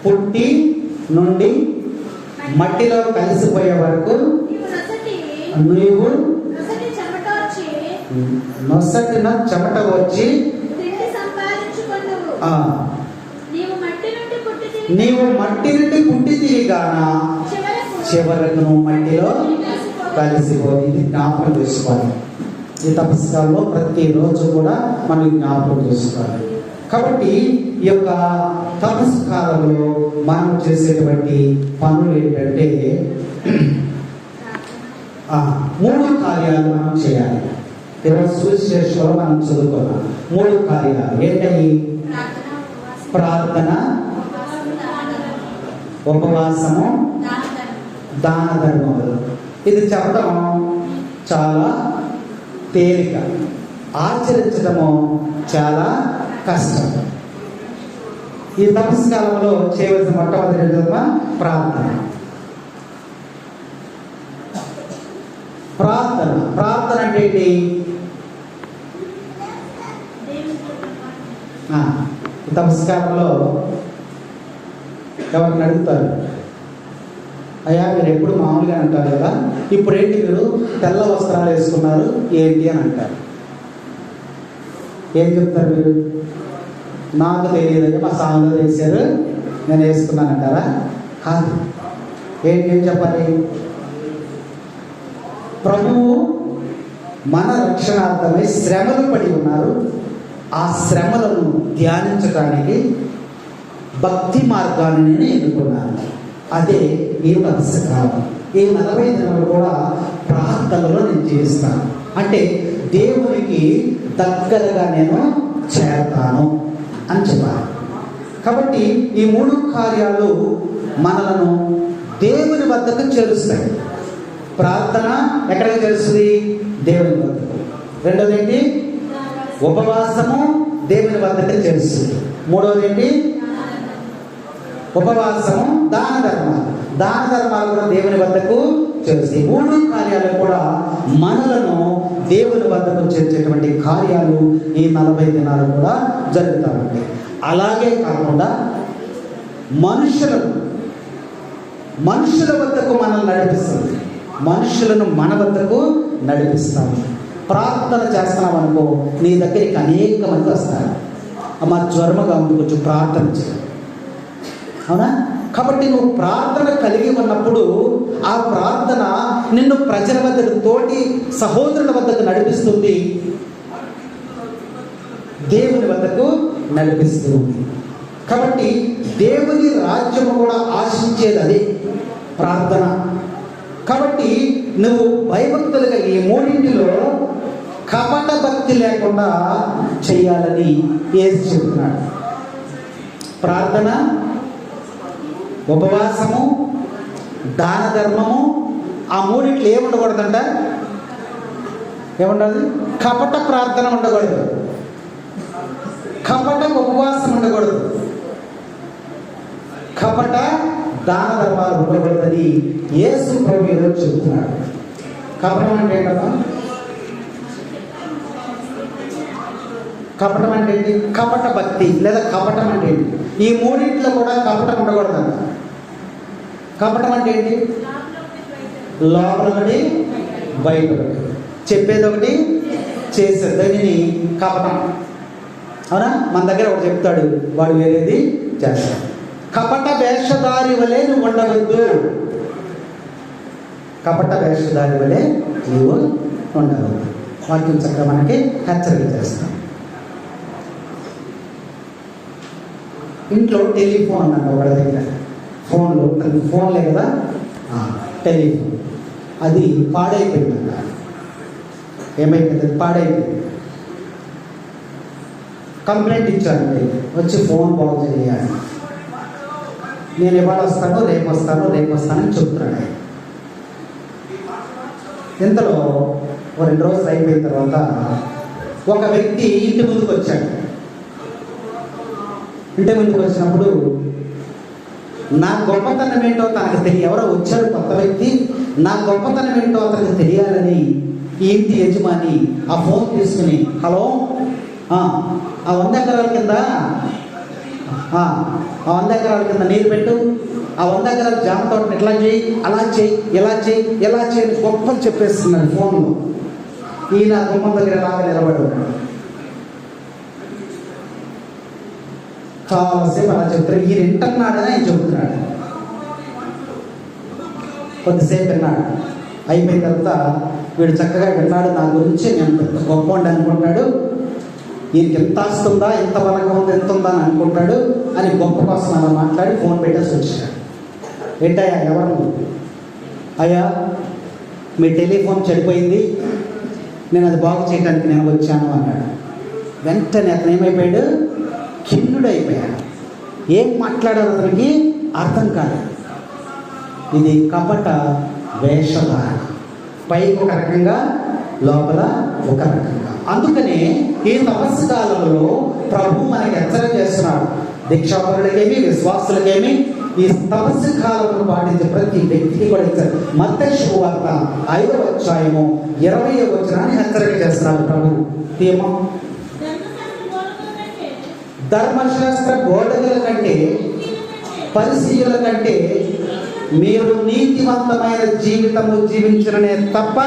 పుట్టి నుండి మట్టిలో కలిసిపోయే వరకు నీవు నొసటిన చెమట వచ్చి నీవు మట్టి నుండి పుట్టితివి గాన చివరకు నువ్వు మట్టిలో కలిసిపోయి. ఇది జ్ఞాపకం చేసుకోవాలి. ఈ తపస్కాల్లో ప్రతిరోజు కూడా మనం జ్ఞాపకం చేసుకోవాలి. కాబట్టి ఈ యొక్క తపస్కాలంలో మనం చేసేటువంటి పనులు ఏంటంటే 3 కార్యాలు మనం చేయాలి. ఈరోజు సువిశేషంలో మనం చదువుకున్నాం 3 కార్యాలు ఏంటవి? ప్రార్థన, ఉపవాసము, దాన ధర్మములు. ఇది చెప్పడం చాలా తేలిక, ఆచరించడము చాలా కష్టం. ఈ తపస్కాలంలో చేయవలసిన మొట్టమొదటి ప్రార్థన. ప్రార్థన ప్రార్థన అంటే ఏంటి? తపస్కారంలో ఎవరిని అడుగుతారు, అయ్యా మీరు ఎప్పుడు మామూలుగా అంటారు కదా, ఇప్పుడు ఏంటి మీరు తెల్ల వస్త్రాలు వేసుకున్నారు ఏంటి అని అంటారు. ఏం చెప్తారు మీరు? నాకు తెలియదని మా సాంగ్లో వేశారు నేను వేసుకున్నాను అంటారా? కాదు. ఏం చెప్పాలి? ప్రభువు మన రక్షణార్థమై శ్రమలు పడి ఉన్నారు. ఆ శ్రమలను ధ్యానించడానికి భక్తి మార్గాన్ని నేను ఎన్నుకున్నాను. అదే ఈ తపస్కాలం. ఈ 40 దినాలు కూడా ప్రార్థనలో నేను జీవిస్తాను. అంటే దేవునికి దగ్గరగా నేను చేరతాను అని చెప్పాలి. కాబట్టి ఈ 3 కార్యాలు మనలను దేవుని వద్దకు చేరుస్తాయి. ప్రార్థన ఎక్కడికి చేరుస్తుంది? దేవుని వద్దకు. రెండోది ఏంటి? ఉపవాసము దేవుని వద్దకు చేరుస్తుంది. మూడోది ఏంటి? ఉపవాసము, దాన ధర్మాలు. దాన ధర్మాలు కూడా దేవుని వద్దకు చేరుస్తాయి. 3 కార్యాలు కూడా మనలను దేవుని వద్దకు చేర్చేటువంటి కార్యాలు ఈ 40 దినాలు కూడా జరుగుతూ ఉంటాయి. అలాగే కాకుండా మనుషుల వద్దకు మనల్ని నడిపిస్తుంది. మనుషులను మన వద్దకు నడిపిస్తాము. ప్రార్థన చేస్తున్నాం అనుకో, నీ దగ్గరికి అనేక మంది వస్తారు. అమ్మ జ్వరముగా ఉంది, కొంచెం ప్రార్థన చేయాలి, అవునా? కాబట్టి నువ్వు ప్రార్థన కలిగి ఉన్నప్పుడు ఆ ప్రార్థన నిన్ను ప్రజల వద్దకు, తోటి సహోదరుల వద్దకు నడిపిస్తుంది, దేవుని వద్దకు నడిపిస్తుంది. కాబట్టి దేవుని రాజ్యము కూడా ఆశించేది అదే ప్రార్థన. కాబట్టి నువ్వు భయభక్తులుగా ఈ 3 కపట భక్తి లేకుండా చేయాలని యేసు చెబుతున్నాడు. ప్రార్థన, ఉపవాసము, దాన ధర్మము. ఆ 3 ఏముండకూడదంట? ఏముండాలి? కపట ప్రార్థన ఉండకూడదు, కపట ఉపవాసం ఉండకూడదు, కపట దాన ధర్మాలు ఉండకూడదని యేసు ప్రభు ఈరోజు చెబుతున్నాడు. కపటం అంటే ఏంటమ్మా? కపటం అంటే ఏంటి? కపట భక్తి లేదా కపటం అంటే ఏంటి? ఈ 3 కూడా కపటం ఉండకూడదంట. కపటం అంటే ఏంటి? లోపల ఒకటి, బయట ఒకటి, చెప్పేది ఒకటి, చేసేది దానిని కపటం. అవునా? మన దగ్గర ఒకటి చెప్తాడు, వాడు వేరేది చేస్తాడు. కపట వేషధారి వలె నువ్వు ఉండవద్దు. కపట వేషధారి వలె నువ్వు ఉండవద్దు. వాక్యం చక్కగా మనకి హెచ్చరిక చేస్తాం. ఇంట్లో టెలిఫోన్ అన్నాడు ఒకళ్ళ దగ్గర. ఫోన్లే కదా, టెలిఫోన్. అది పాడైపోయిందన్న. ఏమైపోయింది? పాడైపోయింది. కంప్లైంట్ ఇచ్చానండి, వచ్చి ఫోన్ బాగు చేయాలి. నేను ఇవాళ వస్తాను, రేపు వస్తానని చెప్తున్నాడు. ఇంతలో 2 రోజులు అయిపోయిన తర్వాత ఒక వ్యక్తి ఇంటి ముందుకు వచ్చాడు. ఇంటి ముందుకు వచ్చినప్పుడు నా గొప్పతనం ఏంటో తనకు ఎవరో వచ్చాడు కొత్త వ్యక్తి, నా గొప్పతనం ఏంటో అతనికి తెలియాలని ఈ ఇంటి యజమాని ఆ ఫోన్ తీసుకుని, హలో, ఆ 100 ఎకరాల కింద ఆ 100 ఎకరాల కింద నీరు పెట్టు, ఆ 100 ఎకరాల జామ తోటని ఇట్లా చేయి, అలా చేయి, ఇలా చేయి, ఎలా చేయి గొప్పలు చెప్పేస్తున్నాడు ఫోన్లో. ఈయన గుమ్మం దగ్గర లాగా నిలబడి ఉన్నాడు. చాలాసేపు అలా చెప్తారు. ఈయన వింటున్నాడని ఆయన చెబుతున్నాడు. కొద్దిసేపు విన్నాడు. అయిపోయిన తర్వాత వీడు చక్కగా విన్నాడు, నా గురించి నేను గొప్ప అనుకుంటాడు, ఈయనకి ఎంత వస్తుందా, ఎంత బలంగా ఉంది, ఎంత ఉందా అని అనుకుంటాడు అని గొప్ప కోసం అలా మాట్లాడి ఫోన్ పెట్టేసి వచ్చాడు. ఏంటయ్యా, ఎవరు? అయ్యా, మీ టెలిఫోన్ చెడిపోయింది, నేను అది బాగు చేయడానికి నేను వచ్చాను అన్నాడు. వెంటనే అతను ఏమైపోయాడు? ఖిన్నుడైపోయాడు. ఏం మాట్లాడారు అతనికి అర్థం కాదు. ఇది కపట వేషధారణ, పైకి ఒక రకంగా లోపల ఒక రకంగా. అందుకనే ఈ తపస్సు కాలంలో ప్రభు మనకి హెచ్చరిక చేస్తున్నాడు. దీక్షాపరులకేమి విశ్వాసులకేమి ఈ తపస్సు కాలంలో పాటించే ప్రతి వ్యక్తికి కూడా ఇచ్చారు. మత్తయి శుభవార్త 5వ అధ్యాయము 20వ వచనాన్ని హెచ్చరిక చేస్తున్నాడు ప్రభు. ఏమో, ధర్మశాస్త్ర బోధకుల కంటే పరిశీలుల కంటే మీరు నీతివంతమైన జీవితము జీవించడమే తప్ప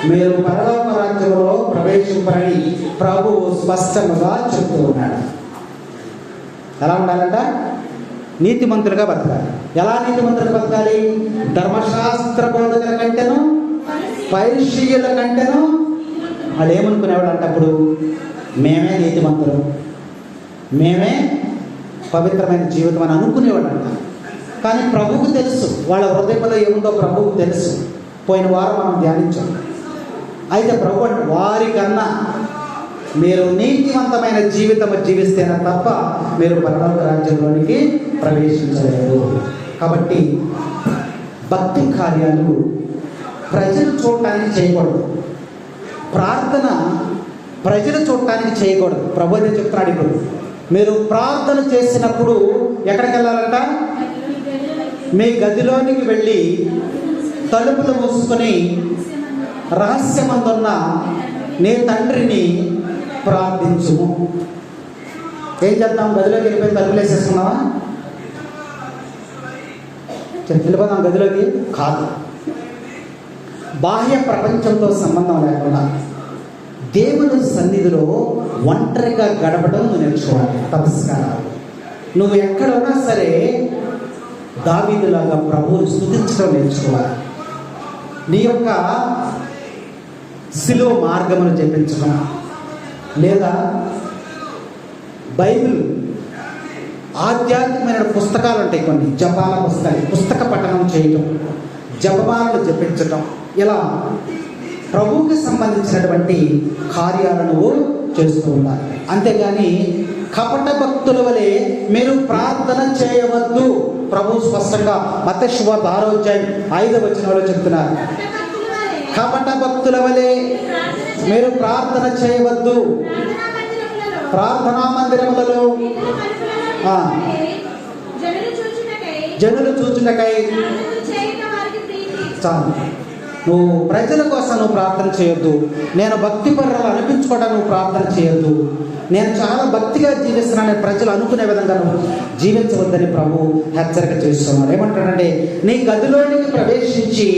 మీరు పరలోక రాజ్యంలో ప్రవేశింపరని ప్రభువు స్పష్టంగా చెప్తూ ఉన్నాడు. ఎలా ఉండాలంట? నీతిమంతులుగా బతకాలి. ఎలా నీతిమంతులుగా బతకాలి? ధర్మశాస్త్ర బోధకుల కంటేను పరిశీలుల కంటేను. వాళ్ళు ఏమనుకునేవాడు అంటే అప్పుడు మేమే నీతిమంతులు, మేమే పవిత్రమైన జీవితం అని అనుకునేవాడు అంట. కానీ ప్రభువుకు తెలుసు వాళ్ళ హృదయంలో ఏముందో ప్రభువుకు తెలుసు. పోయిన వారం మనం ధ్యానించాం. అయితే ప్రభు అంటే వారికన్నా మీరు నీతివంతమైన జీవితం జీవిస్తేనే తప్ప మీరు పరలోక రాజ్యంలోనికి ప్రవేశించలేరు. కాబట్టి భక్తి కార్యాలు ప్రజలు చూడటానికి చేయకూడదు, ప్రార్థన ప్రజలు చూడటానికి చేయకూడదు. ప్రభు అయితే చెప్తున్నాడు, ఇప్పుడు మీరు ప్రార్థన చేసినప్పుడు ఎక్కడికి వెళ్ళాలంట? మీ గదిలోనికి వెళ్ళి తలుపులు మూసుకొని రహస్యమందున్న నీ తండ్రిని ప్రార్థించుము. ఏం చేద్దాం? గదిలోకి వెళ్ళిపోయి తలుపులు వేసేసుకున్నావా? వెళ్ళిపోదాం గదిలోకి కాదు. బాహ్య ప్రపంచంతో సంబంధం లేకుండా దేవుని సన్నిధిలో ఒంటరిగా గడపడం నువ్వు నేర్చుకోవాలి. తపస్కారాలు నువ్వు ఎక్కడున్నా సరే దావీదులాగా ప్రభువుని స్తుతించడం నేర్చుకోవాలి. నీ యొక్క శిలువ మార్గమును జపించడం, లేదా బైబిల్ ఆధ్యాత్మికమైన పుస్తకాలు ఉంటాయి కొన్ని, జపాల పుస్తకాలు, పుస్తక పఠనం చేయటం, జపమాలను జపించటం, ఇలా ప్రభువుకి సంబంధించినటువంటి కార్యాలను చేస్తూ ఉండాలి. అంతేగాని కపట భక్తుల వలె మీరు ప్రార్థన చేయవద్దు. ప్రభు స్పష్టంగా మత్తయి శుభవార్త 6వ అధ్యాయం 5వ వచనంలో చెప్తున్నారు. కపట భక్తుల వలె మీరు ప్రార్థన చేయవద్దు. ప్రార్థనా మందిరములలో జనులు చూచుటకై చాలు. నువ్వు ప్రజల కోసం నువ్వు ప్రార్థన చేయొద్దు. నేను భక్తి పరులు అనిపించుకోవడానికి నువ్వు ప్రార్థన చేయొద్దు. నేను చాలా భక్తిగా జీవిస్తున్నానని ప్రజలు అనుకునే విధంగా నువ్వు జీవించవద్దని ప్రభు హెచ్చరిక చేస్తున్నాడు. ఏమంటాడంటే నీ గదిలోనికి ప్రవేశించి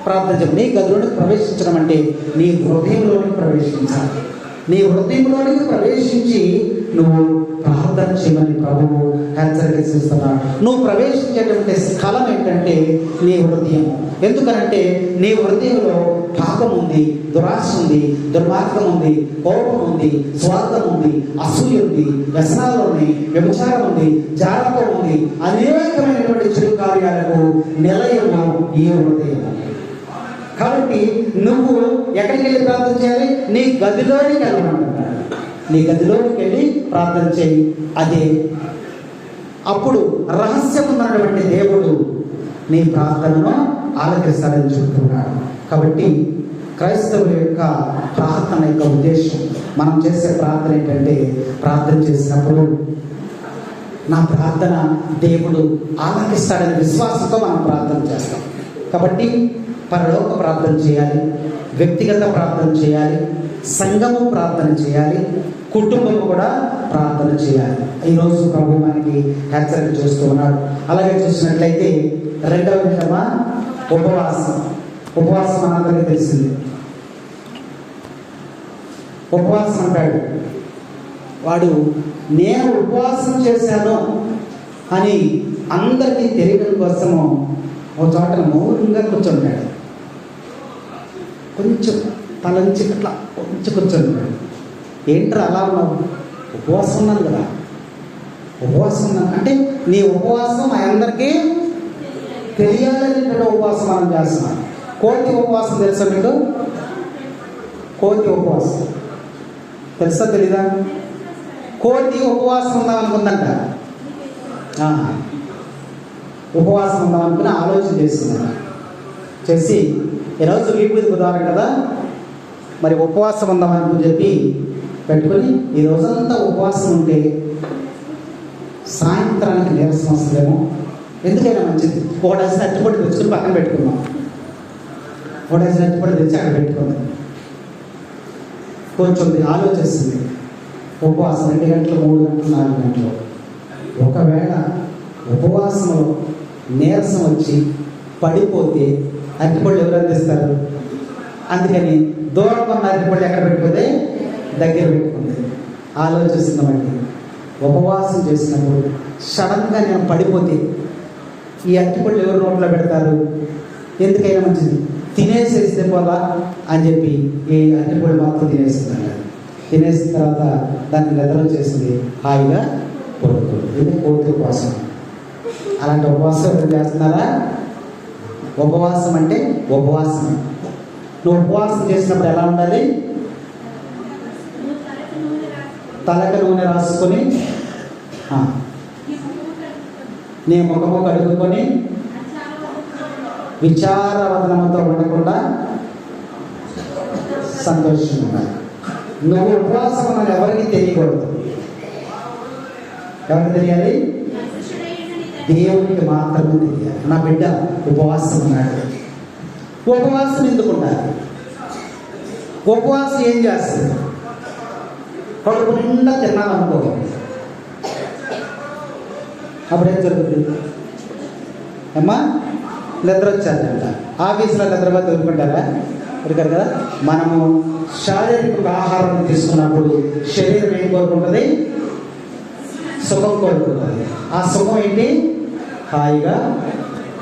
ప్రార్థన చేయ. నీ గదిలోనికి ప్రవేశించడం అంటే నీ హృదయంలోనికి ప్రవేశించాలి. నీ హృదయంలోనికి ప్రవేశించి నువ్వు ప్రార్థన చేయమని ప్రభువు హెచ్చరిక చేస్తున్నాడు. నువ్వు ప్రవేశించేటువంటి స్థలం ఏంటంటే నీ హృదయం. ఎందుకనంటే నీ హృదయంలో పాపం ఉంది, దురాశ ఉంది, దుర్మార్గం ఉంది, కోపం ఉంది, స్వార్థం ఉంది, అసూయ ఉంది, వ్యసనాలు ఉన్నాయి, వ్యభిచారం ఉంది, జాగ్రత్త ఉంది, అనేకమైనటువంటి చెడు కార్యాలకు నిలయము ఈ హృదయం. కాబట్టి నువ్వు ఎక్కడికి వెళ్ళి ప్రార్థన చేయాలి? నీ గదిలోనికి వెళ్ళమంటున్నాడు. నీ గదిలోకి వెళ్ళి ప్రార్థన చేయి. అదే అప్పుడు రహస్యం ఉన్నటువంటి దేవుడు నీ ప్రార్థనను ఆలకిస్తాడని చెబుతున్నాడు. కాబట్టి క్రైస్తవుల యొక్క ప్రార్థన యొక్క ఉద్దేశం, మనం చేసే ప్రార్థన ఏంటంటే, ప్రార్థన చేసినప్పుడు నా ప్రార్థన దేవుడు ఆలకిస్తాడని విశ్వాసంతో మనం ప్రార్థన చేస్తాం. కాబట్టి పరలోక ప్రార్థన చేయాలి, వ్యక్తిగత ప్రార్థన చేయాలి, సంఘము ప్రార్థన చేయాలి, కుటుంబం కూడా ప్రార్థన చేయాలి. ఈరోజు ప్రభు మనకి హెచ్చరిక చేస్తూ ఉన్నాడు. అలాగే చూసినట్లయితే రెండవ విషయమా ఉపవాసం. ఉపవాసం మనందరికీ తెలిసింది. ఉపవాసం అంటాడు వాడు, నేను ఉపవాసం చేశాను అని అందరికీ తెలియడం కోసము ఒక చోట మౌనంగా కూర్చుంటాడు. కొంచెం తలంచి అట్లా కొంచెం కూర్చుంటాడు. ఏంట్రా అలా ఉన్నావు? ఉపవాసం ఉన్నాను కదా. ఉపవాసం ఉన్నాను అంటే నీ ఉపవాసం అందరికీ తెలియాలని ఉపవాసం మనం చేస్తున్నాం. కోతి ఉపవాసం తెలుసా మీకు? కోతి ఉపవాసం తెలుసా తెలీదా? కోతి ఉపవాసం ఉందాం అనుకుందంట. ఉపవాసం ఉందాం అనుకుని ఆలోచన చేసిందంట. చేసి ఈరోజు వీపుది బుధవారం కదా, మరి ఉపవాసం ఉందాం అనుకుని చెప్పి పెట్టుకొని ఈ రోజంతా ఉపవాసం ఉంటే సాయంత్రానికి నీరసం వస్తుందేమో, ఎందుకైనా మంచిది ఒక డజన్ అరటిపండు తెచ్చుకుని పక్కన పెట్టుకున్నాం. ఒక డజన్ అరటిపండు తెచ్చి అక్కడ పెట్టుకున్నాం. కొంచెం ఆలోచిస్తుంది. ఉపవాసం 2 గంటలు, 3 గంటలు, 4 గంటలు. ఒకవేళ ఉపవాసంలో నీరసం వచ్చి పడిపోతే అరటిపళ్ళు ఎవరు అందిస్తారు? అందుకని దూరం ఉన్న అరటిపళ్ళు ఎక్కడ పెట్టుకుంది? దగ్గర పెట్టుకుంది. ఆలోచిస్తున్నామండి, ఉపవాసం చేసినప్పుడు సడన్గా నేను పడిపోతే ఈ అరటిపళ్ళు ఎవరు నోట్లో పెడతారు? ఎందుకైనా మంచిది తినేసేస్తే పోలా అని చెప్పి ఈ అరటిపళ్ళు మాత్రం తినేస్తున్నాను. తినేసిన తర్వాత దాన్ని నిద్ర చేసింది, హాయిగా పడుతుంది. ఇది కోతి ఉపవాసం. అలాంటి ఉపవాసం ఎవరు చేస్తున్నారా? ఉపవాసం అంటే ఉపవాసం. నువ్వు ఉపవాసం చేసినప్పుడు ఎలా ఉండాలి? తలకు నూనె రాసుకొని, నీ ముఖము కడుగుకొని, విచారవదనంతో ఉండకుండా సంతోషంగా ఉండాలి. నువ్వు ఉపవాసం ఉన్నది ఎవరికి తెలియకూడదు. ఎవరికి తెలియాలి? దేవునికి మాత్రమే తెలియాలి. నా బిడ్డ ఉపవాసం ఉన్నాడు. ఉపవాసం ఎందుకు ఉండాలి? ఉపవాసం ఏం చేస్తుంది? కడుపు నిండా తిన్నామనుకో, అప్పుడేం జరుగుతుంది? అమ్మా నిద్ర వచ్చారంట. ఆఫీసులో నిద్రగా తోలుకుంటారా? దొరికారు కదా. మనము శారీరక ఆహారం తీసుకున్నప్పుడు శరీరం ఏం కోరుకుంటుంది? సుఖం కోరుకుంటుంది. ఆ సుఖం ఏంటి? హాయిగా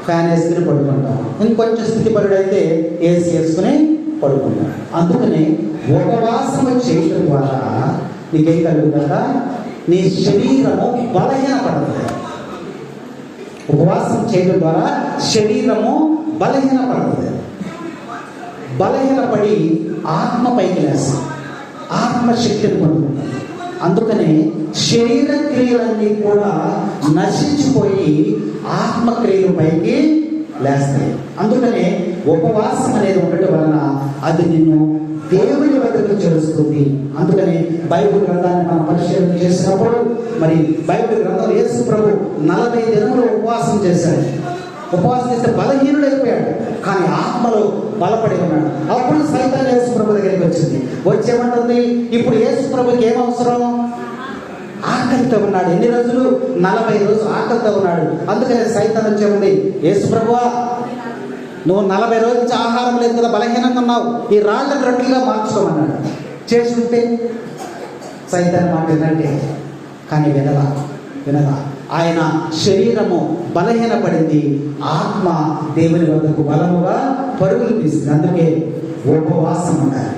ఫ్యాన్ వేసుకుని పడుకుంటాం. ఇంకొంచెం స్థితిపరుడైతే ఏసీ వేసుకుని పడుకుంటాం. అందుకని ఉపవాసం చేయడం ద్వారా నీకేం కలుగుతుందా? నీ శరీరము బలహీనపడుతుంది. ఉపవాసం చేయడం ద్వారా శరీరము బలహీనపడుతుంది. బలహీనపడి ఆత్మ పైకి లేస్తుంది, ఆత్మశక్తిని పొందుకుంటుంది. అందుకనే శరీర క్రియలన్నీ కూడా నశించిపోయి ఆత్మక్రియల పైకి లేస్తాయి. అందుకనే ఉపవాసం అనేది ఉండటం వలన అది నిన్ను దేవుని వద్దకు చేరుస్తుంది. అందుకని బైబిల్ గ్రంథాన్ని మనం పరిశీలన చేసినప్పుడు, మరి బైబిల్ గ్రంథం యేసు ప్రభు 40 దినములు ఉపవాసం చేశాడు. ఉపవాసం చేస్తే బలహీనుడైపోయాడు, కానీ ఆత్మలో బలపడి ఉన్నాడు. అప్పుడు సైతాన్ యేసు ప్రభు దగ్గరికి వచ్చింది. వచ్చేమంటుంది, ఇప్పుడు యేసు ప్రభుకి ఏం అవసరం? ఆకలితో ఉన్నాడు. ఎన్ని రోజులు? 40 రోజులు ఆకలితో ఉన్నాడు. అందుకనే సైతాన్ వచ్చేమంది, యేసు ప్రభువా, నువ్వు 40 రోజుల నుంచి ఆహారం లేదు కదా, బలహీనంగా ఉన్నావు, ఈ రాళ్ళను రొట్టెలుగా మార్చుకోమన్నాడు. చేసుకుంటే సైతాన్ మాట ఏంటంటే, కానీ వినలా. ఆయన శరీరము బలహీనపడింది, ఆత్మ దేవుని వద్దకు బలముగా పరుగులు తీసింది. అందుకే ఉపవాసం ఉండాలి.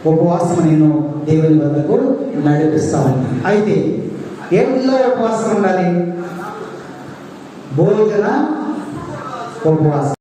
ఉపవాసం నేను దేవుని వద్దకు నడిపిస్తాను. అయితే ఏమిలో ఉపవాసం ఉండాలి? భోజన ఉపవాసం.